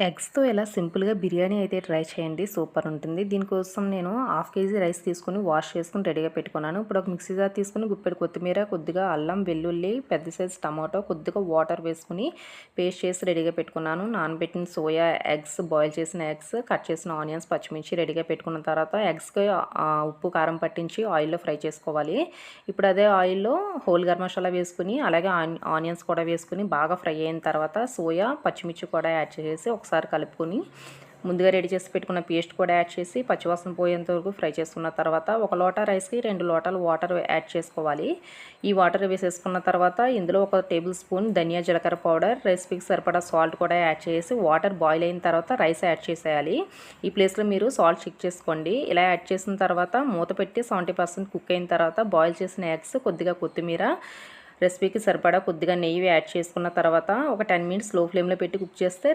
ఎగ్స్‌తో ఇలా సింపుల్‌గా బిర్యానీ అయితే ట్రై చేయండి. సూపర్ ఉంటుంది. దీనికోసం నేను హాఫ్ కేజీ రైస్ తీసుకొని వాష్ చేసుకొని రెడీగా పెట్టుకున్నాను. ఇప్పుడు ఒక మిక్సీ జార్ తీసుకొని గుప్పెడు కొత్తిమీర, కొద్దిగా అల్లం, వెల్లుల్లి, పెద్ద సైజు టమాటో, కొద్దిగా వాటర్ వేసుకొని పేస్ట్ చేసి రెడీగా పెట్టుకున్నాను. నానబెట్టిన సోయా ఎగ్స్, బాయిల్ చేసిన ఎగ్స్, కట్ చేసిన ఆనియన్స్, పచ్చిమిర్చి రెడీగా పెట్టుకున్న తర్వాత ఎగ్స్‌కి ఉప్పు, కారం పట్టించి ఆయిల్‌లో ఫ్రై చేసుకోవాలి. ఇప్పుడు అదే ఆయిల్‌లో హోల్ గరం మసాలా వేసుకొని అలాగే ఆనియన్స్ కూడా వేసుకొని బాగా ఫ్రై అయిన తర్వాత సోయా, పచ్చిమిర్చి కూడా యాడ్ చేసి ఒకసారి కలుపుకొని ముందుగా రెడీ చేసి పెట్టుకున్న పేస్ట్ కూడా యాడ్ చేసి పచ్చివాసన పోయేంత వరకు ఫ్రై చేసుకున్న తర్వాత ఒక లోటా రైస్కి 2 లోటాలు వాటర్ యాడ్ చేసుకోవాలి. ఈ వాటర్ వేసేసుకున్న తర్వాత ఇందులో ఒక టేబుల్ స్పూన్ ధనియా జీలకర్ర పౌడర్, రెసిపీకి సరిపడా సాల్ట్ కూడా యాడ్ చేసి వాటర్ బాయిల్ అయిన తర్వాత రైస్ యాడ్ చేసేయాలి. ఈ ప్లేస్లో మీరు సాల్ట్ చెక్ చేసుకోండి. ఇలా యాడ్ చేసిన తర్వాత మూత పెట్టి 70% కుక్ అయిన తర్వాత బాయిల్ చేసిన ఎగ్స్, కొద్దిగా కొత్తిమీర, రెసిపీకి సరిపడా కొద్దిగా నెయ్యి యాడ్ చేసుకున్న తర్వాత ఒక 10 మినిట్స్ లో ఫ్లేమ్లో పెట్టి కుక్ చేస్తే